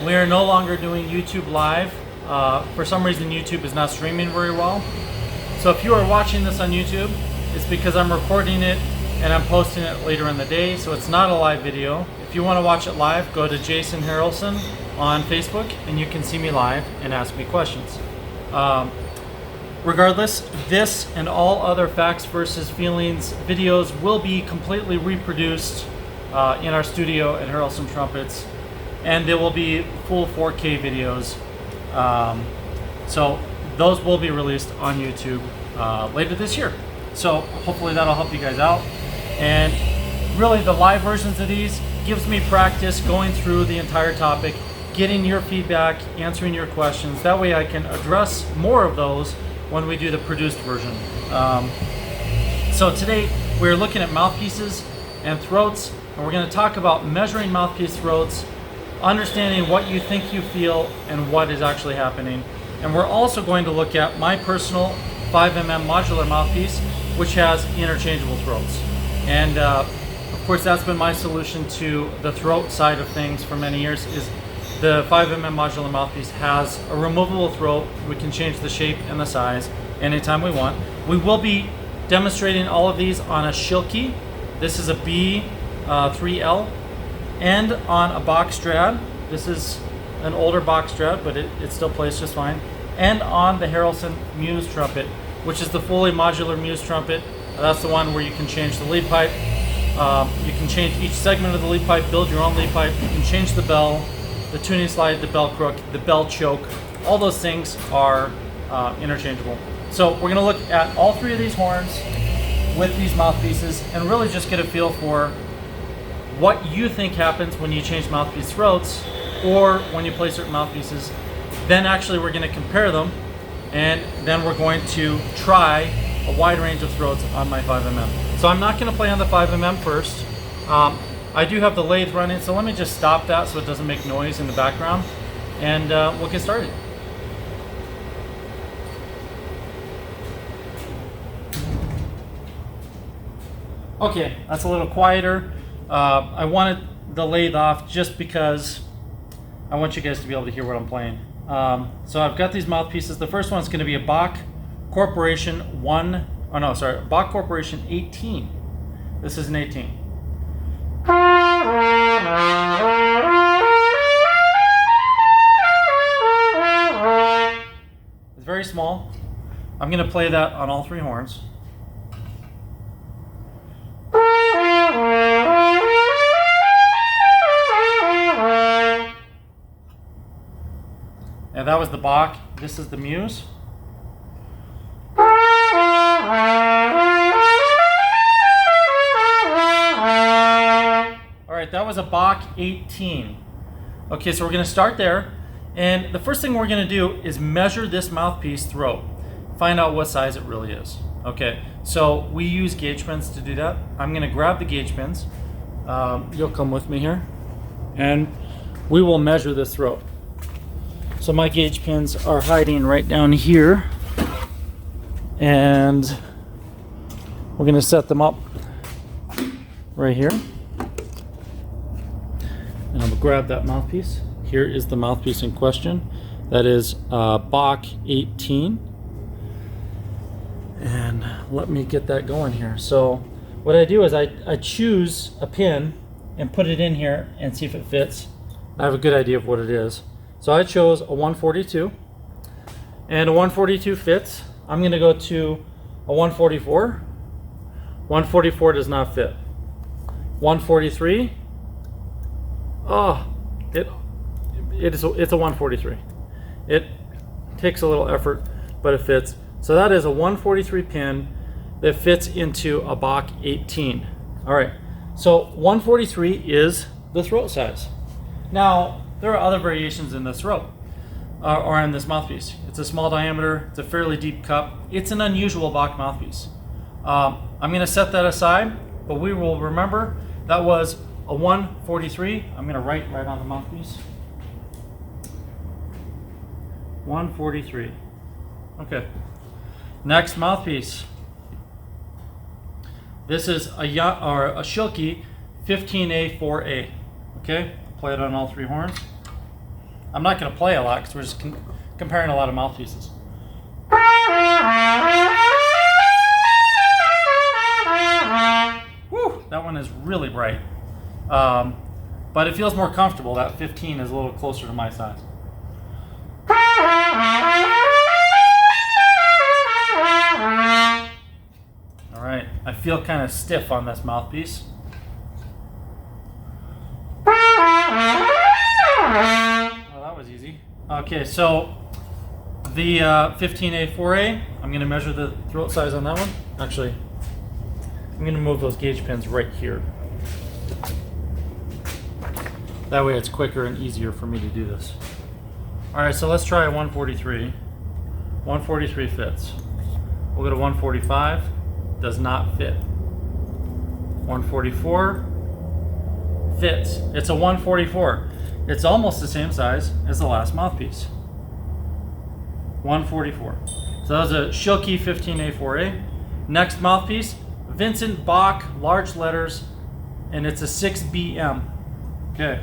We are no longer doing YouTube Live. For some reason, YouTube is not streaming very well. So if you are watching this on YouTube, it's because I'm recording it and I'm posting it later in the day, so it's not a live video. If you want to watch it live, go to Jason Harrelson on Facebook and you can see me live and ask me questions. Regardless, this and all other Facts versus Feelings videos will be completely reproduced in our studio at Harrelson Trumpets, and they will be full 4K videos. So those will be released on YouTube later this year. So hopefully that'll help you guys out. And really the live versions of these gives me practice going through the entire topic, getting your feedback, answering your questions. That way I can address more of those when we do the produced version. So today we're looking at mouthpieces and throats, and we're going to talk about measuring mouthpiece throats, understanding what you think you feel and what is actually happening. And we're also going to look at my personal 5mm modular mouthpiece, which has interchangeable throats. And of course that's been my solution to the throat side of things for many years. Is the 5mm modular mouthpiece has a removable throat. We can change the shape and the size anytime we want. We will be demonstrating all of these on a Shulki. This is a B3L, and on a Bach Strad. This is an older Bach Strad, but it still plays just fine. And on the Harrelson Muse trumpet, which is the fully modular Muse trumpet. That's the one where you can change the lead pipe. You can change each segment of the lead pipe, build your own lead pipe. You can change the bell, the tuning slide, the bell crook, the bell choke. All those things are interchangeable. So we're going to look at all three of these horns with these mouthpieces and really just get a feel for what you think happens when you change mouthpiece throats or when you play certain mouthpieces. Then actually we're going to compare them, and then we're going to try a wide range of throats on my 5mm. So I'm not going to play on the 5mm first. I do have the lathe running, so let me just stop that so it doesn't make noise in the background, and we'll get started. Okay, that's a little quieter. I wanted the lathe off just because I want you guys to be able to hear what I'm playing. So I've got these mouthpieces. The first one's going to be a Bach Corporation Bach Corporation 18. This is an 18. It's very small. I'm going to play that on all three horns. And that was the Bach. This is the Muse. Alright, that was a Bach 18. Okay, so we're going to start there. And the first thing we're going to do is measure this mouthpiece throat. Find out what size it really is. Okay, so we use gauge pins to do that. I'm going to grab the gauge pins. You'll come with me here. And we will measure this throat. So my gauge pins are hiding right down here, and we're going to set them up right here. And I'm going to grab that mouthpiece. Here is the mouthpiece in question. That is Bach 18. And let me get that going here. So what I do is I choose a pin and put it in here and see if it fits. I have a good idea of what it is. So I chose a 142, and a 142 fits. I'm going to go to a 144. 144 does not fit. 143. Oh, it's a 143. It takes a little effort, but it fits. So that is a 143 pin that fits into a Bach 18. All right. So 143 is the throat size. Now, there are other variations in this throat, or in this mouthpiece. It's a small diameter, it's a fairly deep cup. It's an unusual Bach mouthpiece. I'm going to set that aside, but we will remember that was a 143. I'm going to write right on the mouthpiece. 143. Okay. Next mouthpiece. This is a Shulki 15A4A. Okay, play it on all three horns. I'm not going to play a lot because we're just comparing a lot of mouthpieces. Whew, that one is really bright. But it feels more comfortable. That 15 is a little closer to my size. All right, I feel kind of stiff on this mouthpiece. Oh, that was easy. Okay, so the 15A4A, I'm going to measure the throat size on that one. Actually, I'm going to move those gauge pins right here. That way it's quicker and easier for me to do this. All right, so let's try a 143. 143 fits. We'll go to 145. Does not fit. 144 fits. It's a 144. It's almost the same size as the last mouthpiece. 144. So that was a Shulki 15A4A. Next mouthpiece, Vincent Bach, large letters, and it's a 6BM. Okay.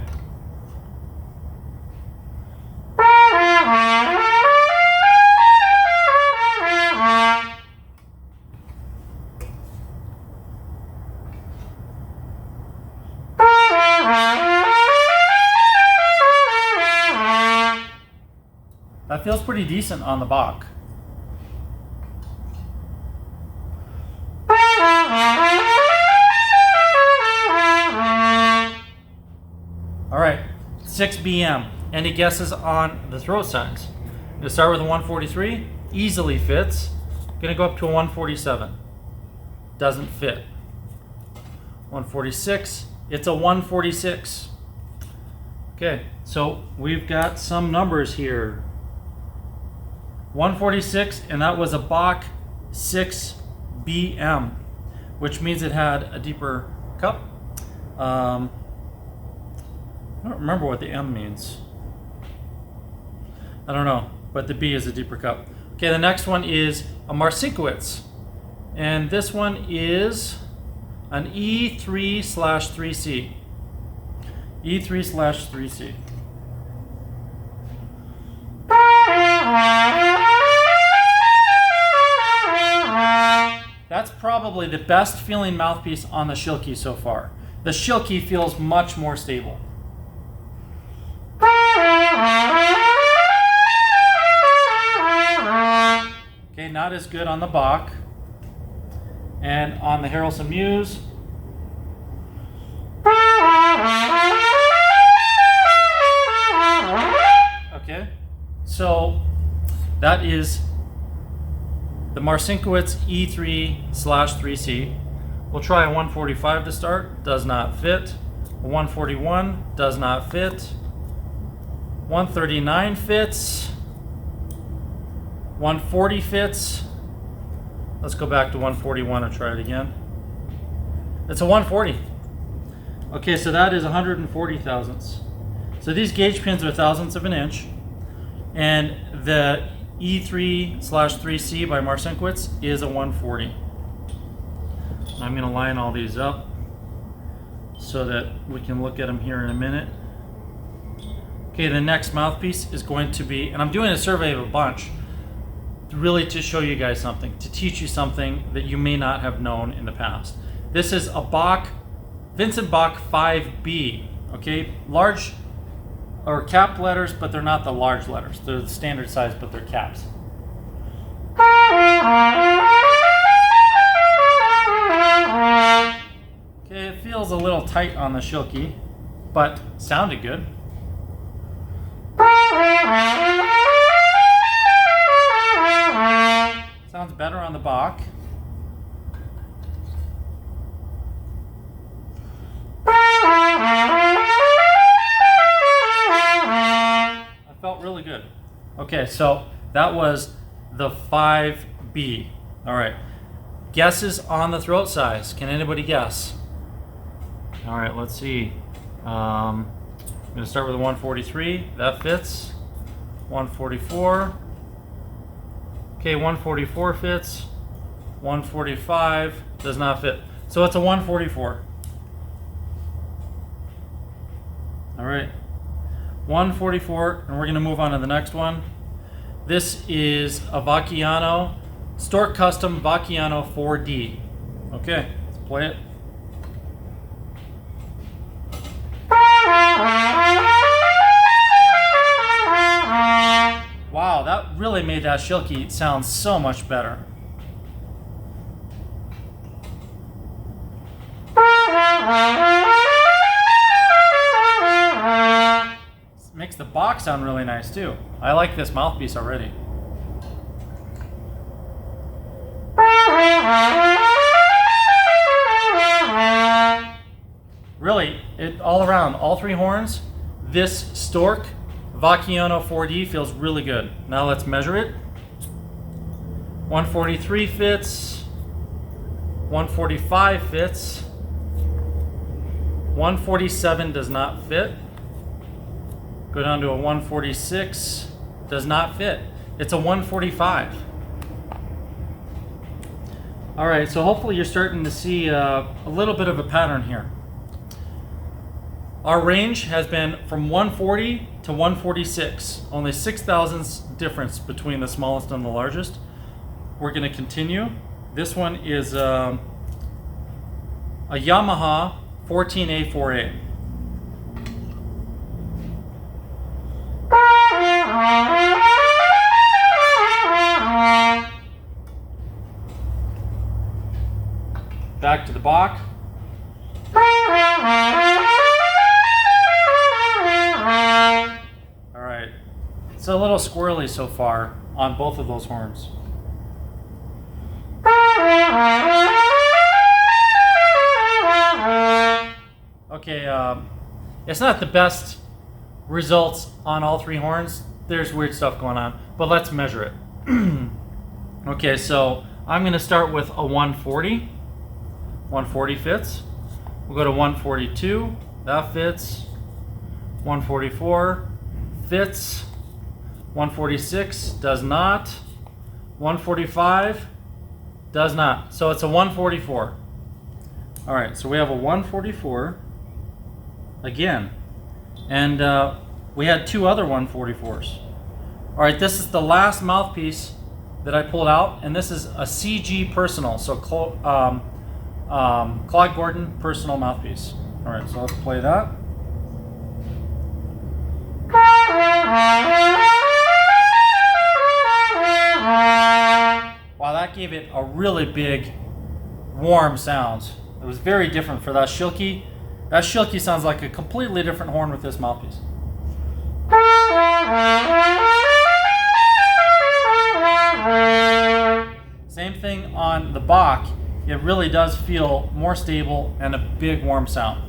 That feels pretty decent on the Bach. All right, 6BM. Any guesses on the throat size? I'm gonna start with a 143, easily fits. Gonna go up to a 147, doesn't fit. 146, it's a 146. Okay, so we've got some numbers here. 146, and that was a Bach 6BM, which means it had a deeper cup. I don't remember what the M means. I don't know, but the B is a deeper cup. Okay, the next one is a Marcinkowitz, and this one is an E3/3C. E3/3C. That's probably the best feeling mouthpiece on the Shulki so far. The Shulki feels much more stable. Okay, not as good on the Bach. And on the Harrelson Muse. Okay, so that is the Marcinkowitz E3/3C. We'll try a 145 to start, does not fit. A 141 does not fit. 139 fits. 140 fits. Let's go back to 141 and try it again. It's a 140. Okay, so that is 140 thousandths. So these gauge pins are thousandths of an inch, and the E3/3C by Marcinkowitz is a 140. I'm going to line all these up so that we can look at them here in a minute. Okay, the next mouthpiece is going to be, and I'm doing a survey of a bunch, really to show you guys something, to teach you something that you may not have known in the past. This is a Bach, Vincent Bach 5B, okay? Large or capped letters, but they're not the large letters. They're the standard size, but they're caps. Okay, it feels a little tight on the Shulki, but sounded good. Sounds better on the Bach. I felt really good. Okay, so that was the 5B. All right. Guesses on the throat size. Can anybody guess? All right, let's see. I'm going to start with a 143. That fits. 144. Okay, 144 fits. 145 does not fit. So it's a 144. All right. 144, and we're going to move on to the next one. This is a Vacchiano, Stork Custom Vacchiano 4D. Okay, let's play it. Wow, that really made that Shulky sound so much better. Makes the Bach sound really nice too. I like this mouthpiece already. Really, all around, all three horns, this Stork Vacchiano 4D feels really good. Now let's measure it. 143 fits, 145 fits, 147 does not fit. Go down to a 146, does not fit. It's a 145. All right, so hopefully you're starting to see a little bit of a pattern here. Our range has been from 140 to 146, only 6,000ths difference between the smallest and the largest. We're going to continue. This one is a Yamaha 14A4A. Back to the Bach. All right, it's a little squirrely so far on both of those horns. Okay, it's not the best results on all three horns. There's weird stuff going on, but let's measure it. Okay, so I'm going to start with a 140. 140 fits. We'll go to 142. That fits. 144 fits. 146 does not. 145 does not. So it's a 144. All right, so we have a 144 again. And we had two other 144s. All right, this is the last mouthpiece that I pulled out, and this is a CG Personal, so Claude Gordon Personal mouthpiece. All right, so let's play that. Wow, that gave it a really big, warm sound. It was very different for that Shulky. That Shulky sounds like a completely different horn with this mouthpiece. Same thing on the Bach. It really does feel more stable and a big warm sound.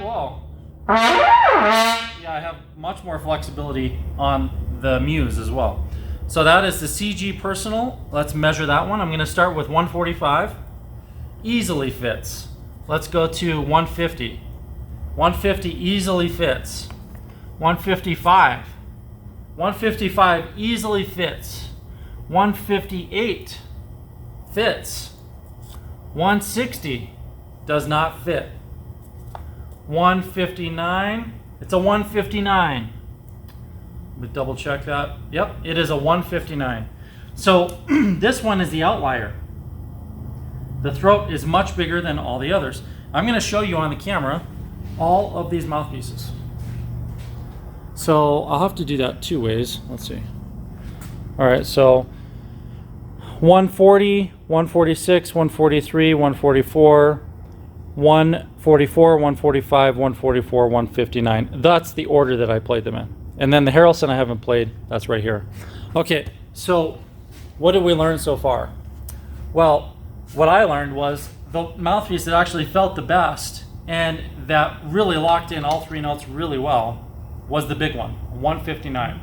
Whoa. Yeah, I have much more flexibility on the Muse as well. So that is the CG Personal. Let's measure that one. I'm going to start with 145. Easily fits. Let's go to 150. 150 easily fits. 155. 155 easily fits. 158 fits. 160 does not fit. 159, it's a 159. Let me double check that. Yep, it is a 159. So this one is the outlier. The throat is much bigger than all the others. I'm going to show you on the camera all of these mouthpieces. So I'll have to do that two ways. Let's see. All right, so 140, 146, 143, 144, 144, 145, 144, 159. That's the order that I played them in. And then the Harrelson I haven't played. That's right here. Okay, so what did we learn so far? Well, what I learned was the mouthpiece that actually felt the best and that really locked in all three notes really well was the big one, 159.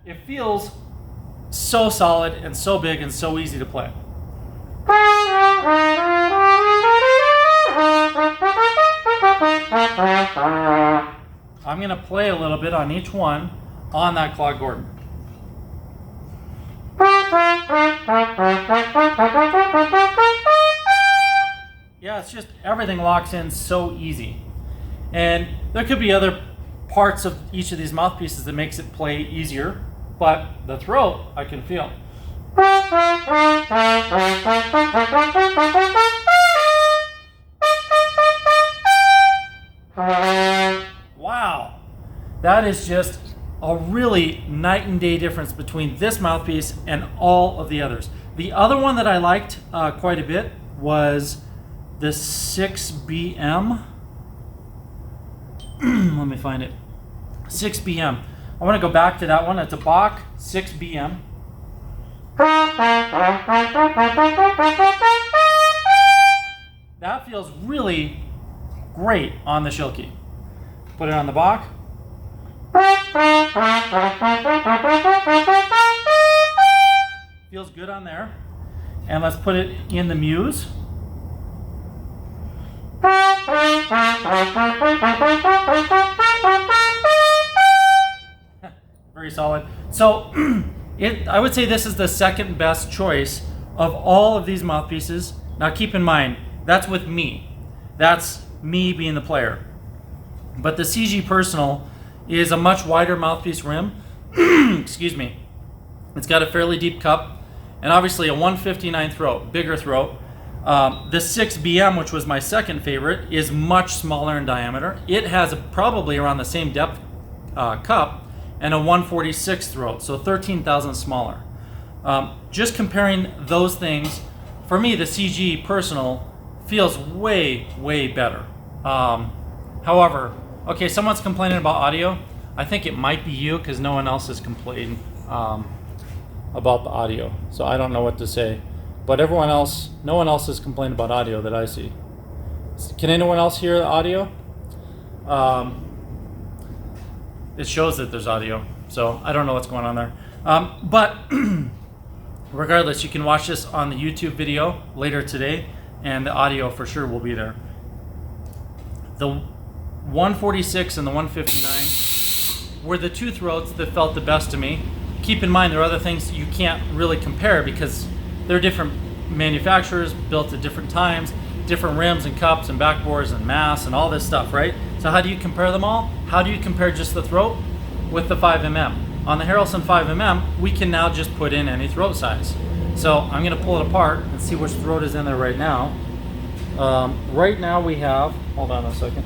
It feels so solid and so big and so easy to play. I'm going to play a little bit on each one on that Claude Gordon. Yeah, it's just everything locks in so easy. And there could be other parts of each of these mouthpieces that makes it play easier, but the throat I can feel. Wow, that is just a really night and day difference between this mouthpiece and all of the others. The other one that I liked quite a bit was the 6BM. Let me find it. 6BM. I want to go back to that one. It's a Bach 6BM. That feels really great on the Shulki. Put it on the Bach. Feels good on there. And let's put it in the Muse. Very solid. So I would say this is the second best choice of all of these mouthpieces. Now keep in mind, that's with me. That's me being the player. But the CG Personal is a much wider mouthpiece rim. Excuse me. It's got a fairly deep cup and obviously a 159 throat, bigger throat. The 6BM, which was my second favorite, is much smaller in diameter. It has probably around the same depth cup and a 146 throat, so 13 thousandths smaller. Just comparing those things, for me, the CG Personal feels way, way better. However, okay, someone's complaining about audio. I think it might be you because no one else is complaining about the audio, so I don't know what to say. But everyone else, no one else has complained about audio that I see. Can anyone else hear the audio? It shows that there's audio, so I don't know what's going on there. But regardless, you can watch this on the YouTube video later today, and the audio for sure will be there. The 146 and the 159 were the two throats that felt the best to me. Keep in mind there are other things you can't really compare because they're different manufacturers, built at different times, different rims and cups and backboards and mass and all this stuff, right? So how do you compare them all? How do you compare just the throat with the 5mm? On the Harrelson 5mm, we can now just put in any throat size. So I'm gonna pull it apart and see which throat is in there right now. Right now we have, hold on a second.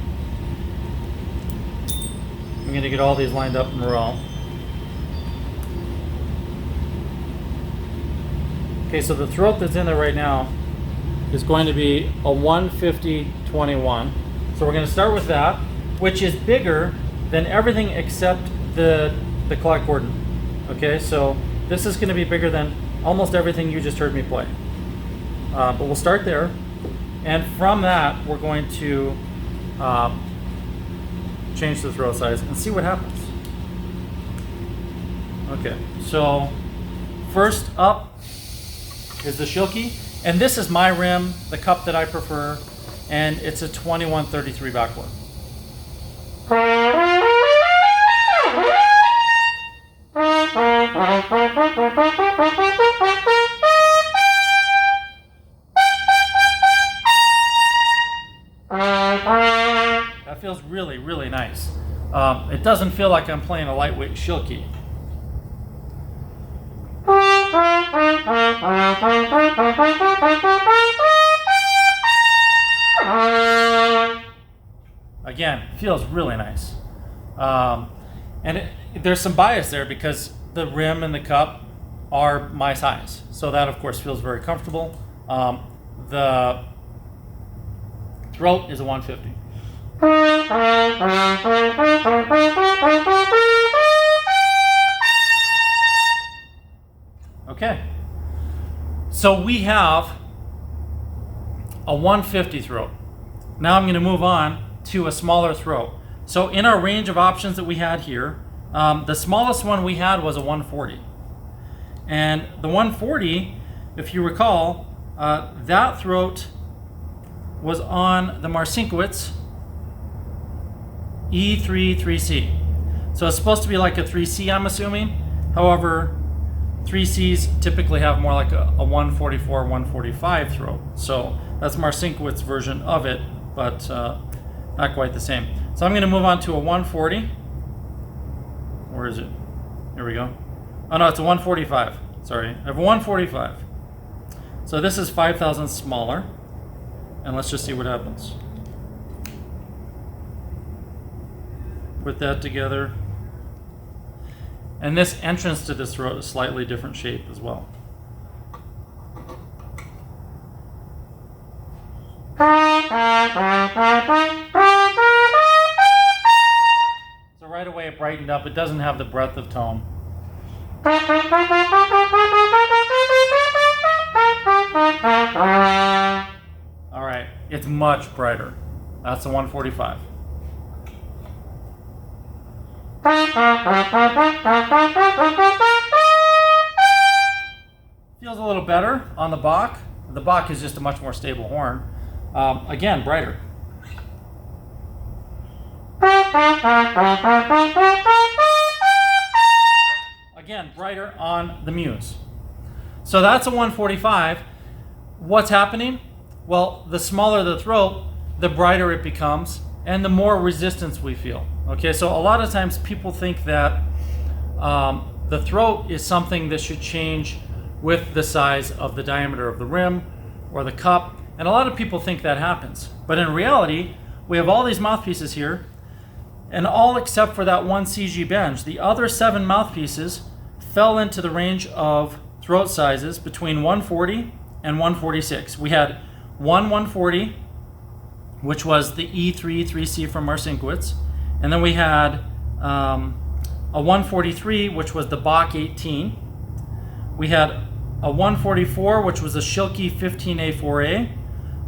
I'm gonna get all these lined up in a row. Okay, so the throat that's in there right now is going to be a 150-21. So we're going to start with that, which is bigger than everything except the Clark Gordon. Okay, so this is going to be bigger than almost everything you just heard me play. But we'll start there, and from that we're going to change the throat size and see what happens. Okay, so first up is the Shulki, and this is my rim, the cup that I prefer, and it's a 2133 backboard. That feels really, really nice. It doesn't feel like I'm playing a lightweight Shulki. Again, feels really nice. There's some bias there because the rim and the cup are my size. So that, of course, feels very comfortable. The throat is a 150. Okay. So we have a 150 throat. Now I'm going to move on to a smaller throat. So in our range of options that we had here, the smallest one we had was a 140. And the 140, if you recall, that throat was on the Marcinkowitz E3 3C. So it's supposed to be like a 3C, I'm assuming. However, 3Cs typically have more like a 144, 145 throat. So that's Marcinkowitz's version of it, but not quite the same. So I'm going to move on to a 140. Where is it? Here we go. Oh no, it's a 145. Sorry, I have a 145. So this is 5 thousandths smaller, and let's just see what happens. Put that together. And this entrance to this throat is slightly different shape as well. So right away it brightened up. It doesn't have the breadth of tone. All right, it's much brighter. That's the 145. Feels a little better on the Bach. The Bach is just a much more stable horn. Again, brighter. Again, brighter on the Muse. So that's a 145. What's happening? Well, the smaller the throat, the brighter it becomes, and the more resistance we feel. Okay, so a lot of times people think that the throat is something that should change with the size of the diameter of the rim or the cup, and a lot of people think that happens. But in reality, we have all these mouthpieces here, and all except for that one CG Bench, the other 7 mouthpieces fell into the range of throat sizes between 140 and 146. We had one 140, which was the E3 3C from Marcinkowitz, and then we had a 143, which was the Bach 18. We had a 144, which was a Shulki 15A4A,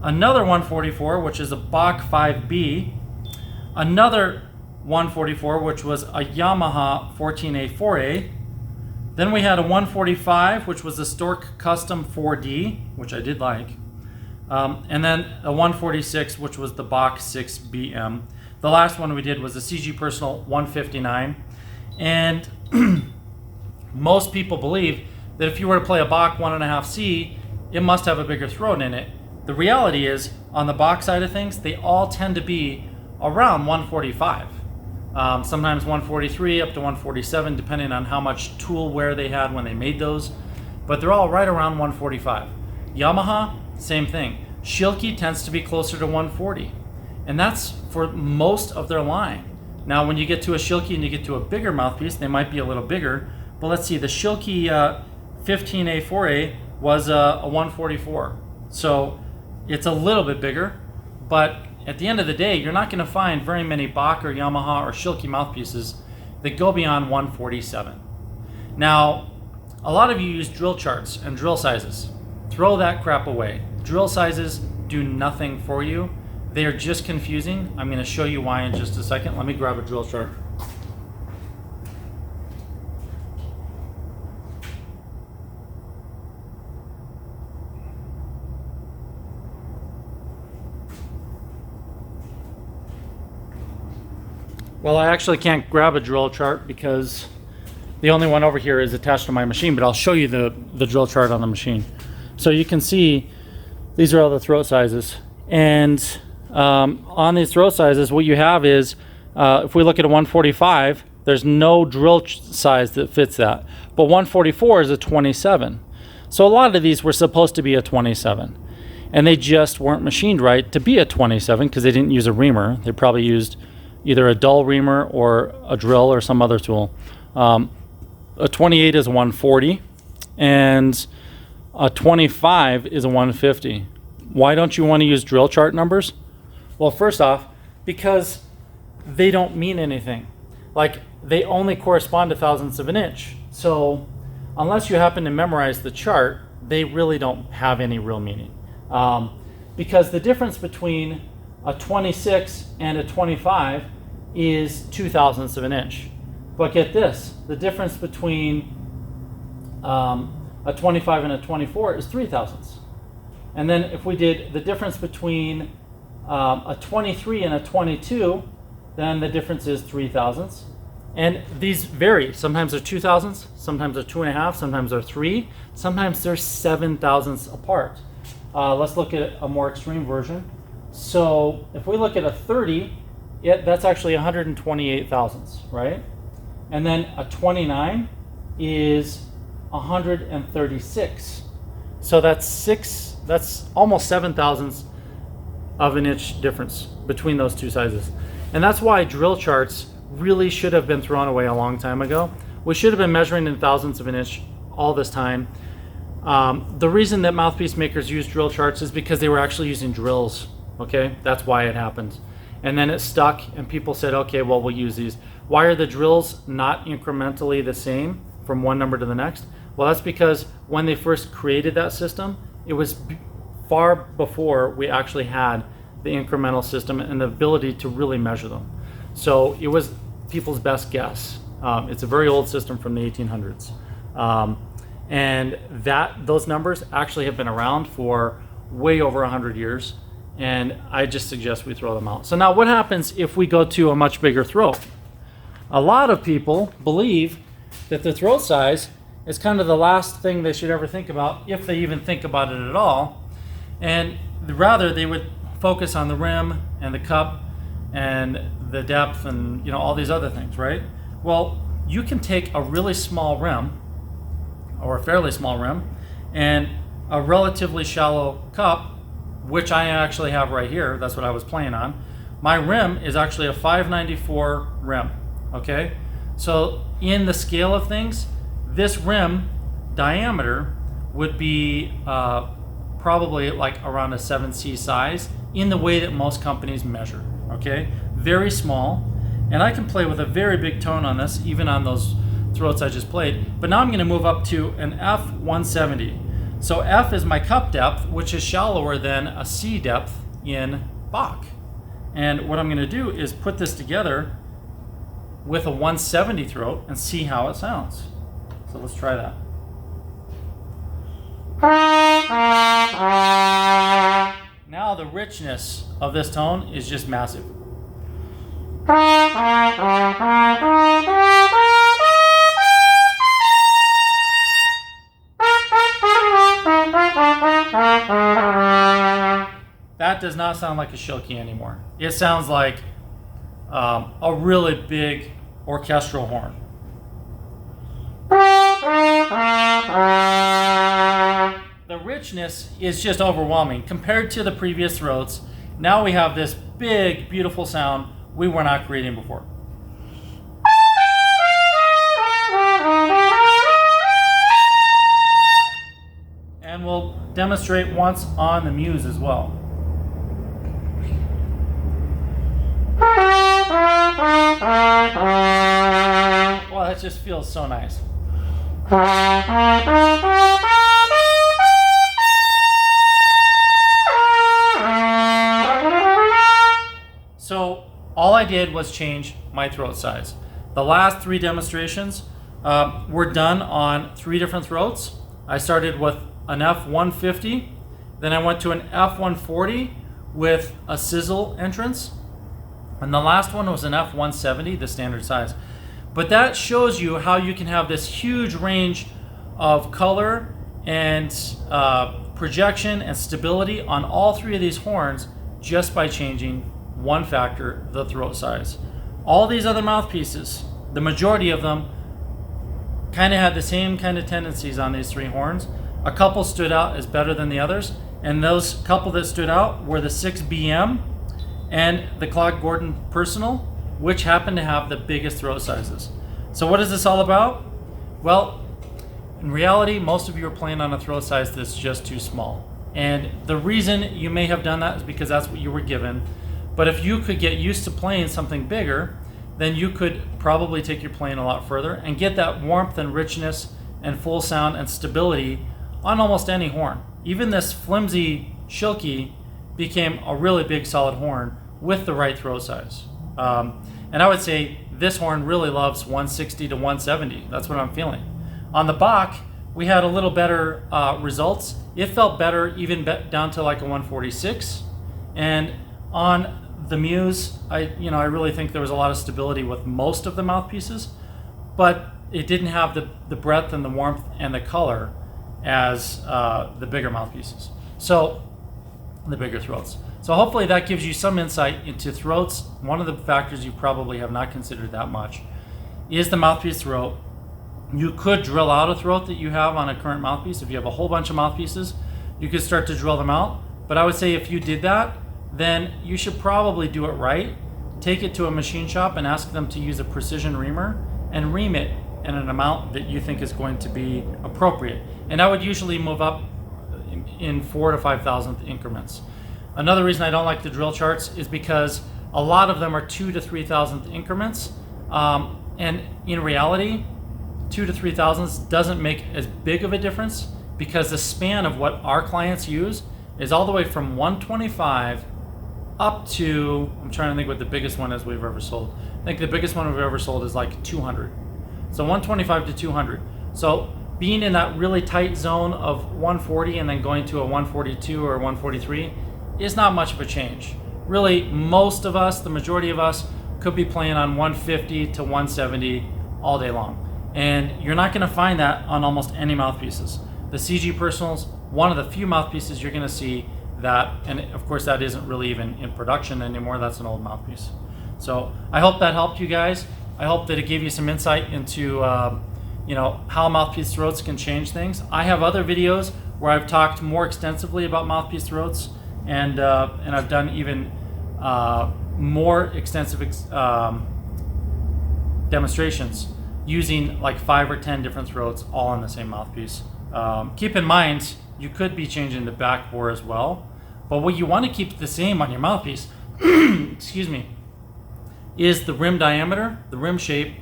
another 144, which is a Bach 5B, another 144, which was a Yamaha 14A4A. Then we had a 145, which was a Stork Custom 4D, which I did like. And then a 146, which was the Bach 6BM. The last one we did was a CG Personal 159. And most people believe that if you were to play a Bach 1.5C, it must have a bigger throat in it. The reality is, on the Bach side of things, they all tend to be around 145. Sometimes 143 up to 147, depending on how much tool wear they had when they made those. But they're all right around 145. Yamaha, same thing. Shulki tends to be closer to 140. And that's for most of their line. Now, when you get to a Shulki and you get to a bigger mouthpiece, they might be a little bigger. But let's see, the Shulki 15A4A was a 144. So it's a little bit bigger, but at the end of the day, you're not going to find very many Bach or Yamaha or Shulki mouthpieces that go beyond 147. Now, a lot of you use drill charts and drill sizes. Throw that crap away. Drill sizes do nothing for you. They are just confusing. I'm going to show you why in just a second. Let me grab a drill chart. Well, I actually can't grab a drill chart because the only one over here is attached to my machine, but I'll show you the drill chart on the machine. So you can see these are all the throat sizes. And on these throat sizes, what you have is, if we look at a 145, there's no drill size that fits that. But 144 is a 27. So a lot of these were supposed to be a 27. And they just weren't machined right to be a 27 because they didn't use a reamer. They probably used either a dull reamer or a drill or some other tool. A 28 is a 140, and a 25 is a 150. Why don't you want to use drill chart numbers? Well, first off, because they don't mean anything. Like, they only correspond to thousandths of an inch. So unless you happen to memorize the chart, they really don't have any real meaning. Because the difference between a 26 and a 25 is 2 thousandths of an inch. But get this, the difference between a 25 and a 24 is 3 thousandths. And then if we did the difference between a 23 and a 22, then the difference is 3 thousandths. And these vary. Sometimes they're 2,000ths, sometimes they're 2.5, sometimes they're 3, sometimes they're 7,000ths apart. Let's look at a more extreme version. So if we look at a 30, that's actually 128 thousandths, right? And then a 29 is 136. So that's almost 7 thousandths of an inch difference between those two sizes. And that's why drill charts really should have been thrown away a long time ago. We should have been measuring in thousandths of an inch all this time. The reason that mouthpiece makers use drill charts is because they were actually using drills, okay? That's why it happened. And then it stuck and people said, okay, well, we'll use these. Why are the drills not incrementally the same from one number to the next? Well, that's because when they first created that system, it was far before we actually had the incremental system and the ability to really measure them. So it was people's best guess. It's a very old system from the 1800s. And those numbers actually have been around for way over 100 years. And I just suggest we throw them out. So now what happens if we go to a much bigger throat? A lot of people believe that the throat size is kind of the last thing they should ever think about, if they even think about it at all. And rather they would focus on the rim and the cup and the depth and all these other things, right? Well, you can take a really small rim or a fairly small rim and a relatively shallow cup, which I actually have right here. That's what I was playing on. My rim is actually a 594 rim, okay? So in the scale of things, this rim diameter would be probably like around a 7C size in the way that most companies measure, okay? Very small. And I can play with a very big tone on this, even on those throats I just played. But now I'm gonna move up to an F170. So F is my cup depth, which is shallower than a C depth in Bach. And what I'm gonna do is put this together with a 170 throat and see how it sounds. So let's try that. Now the richness of this tone is just massive. That does not sound like a Shulki anymore. It sounds like a really big orchestral horn. The richness is just overwhelming compared to the previous throats. Now we have this big, beautiful sound we were not creating before. And we'll demonstrate once on the Muse as well. Well, that just feels so nice. So all I did was change my throat size. The last 3 demonstrations were done on 3 different throats. I started with an F150, then I went to an F140 with a sizzle entrance, and the last one was an F170, the standard size. But that shows you how you can have this huge range of color and projection and stability on all 3 of these horns just by changing one factor, the throat size. All these other mouthpieces, the majority of them kind of had the same kind of tendencies on these 3 horns. A couple stood out as better than the others, and those couple that stood out were the 6BM and the Claude Gordon Personal, which happened to have the biggest throat sizes. So what is this all about? Well, in reality, most of you are playing on a throat size that's just too small. And the reason you may have done that is because that's what you were given. But if you could get used to playing something bigger, then you could probably take your playing a lot further and get that warmth and richness and full sound and stability on almost any horn. Even this flimsy Shulki became a really big solid horn with the right throat size. And I would say this horn really loves 160 to 170. That's what I'm feeling. On the Bach, we had a little better results. It felt better even down to like a 146. And on the Muse, I really think there was a lot of stability with most of the mouthpieces, but it didn't have the breadth and the warmth and the color as the bigger mouthpieces. So the bigger throats. So hopefully that gives you some insight into throats. One of the factors you probably have not considered that much is the mouthpiece throat. You could drill out a throat that you have on a current mouthpiece. If you have a whole bunch of mouthpieces, you could start to drill them out. But I would say if you did that, then you should probably do it right. Take it to a machine shop and ask them to use a precision reamer and ream it in an amount that you think is going to be appropriate. And I would usually move up in 4 to 5 thousandth increments. Another reason I don't like the drill charts is because a lot of them are 2 to 3 thousandth increments. And in reality, 2 to 3 thousandths doesn't make as big of a difference because the span of what our clients use is all the way from 125 up to, I'm trying to think what the biggest one is we've ever sold. I think the biggest one we've ever sold is like 200. So 125 to 200. So being in that really tight zone of 140 and then going to a 142 or 143 is not much of a change. Really, most of us, the majority of us, could be playing on 150 to 170 all day long. And you're not gonna find that on almost any mouthpieces. The CG Personals, one of the few mouthpieces you're gonna see that, and of course that isn't really even in production anymore, that's an old mouthpiece. So I hope that helped you guys. I hope that it gave you some insight into how mouthpiece throats can change things. I have other videos where I've talked more extensively about mouthpiece throats, and I've done even more extensive demonstrations using like 5 or 10 different throats all on the same mouthpiece. Keep in mind, you could be changing the back bore as well, but what you want to keep the same on your mouthpiece, excuse me, is the rim diameter, the rim shape,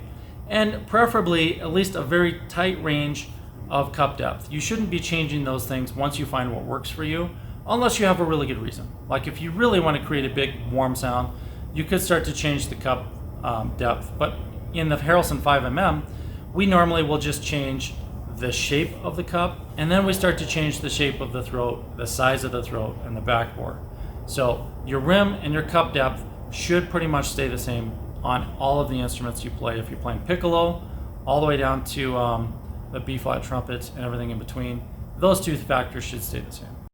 and preferably at least a very tight range of cup depth. You shouldn't be changing those things once you find what works for you, unless you have a really good reason. Like if you really want to create a big warm sound, you could start to change the cup depth. But in the Harrelson 5mm, we normally will just change the shape of the cup, and then we start to change the shape of the throat, the size of the throat, and the back bore. So your rim and your cup depth should pretty much stay the same on all of the instruments you play. If you're playing piccolo, all the way down to the B-flat trumpet and everything in between, those two factors should stay the same.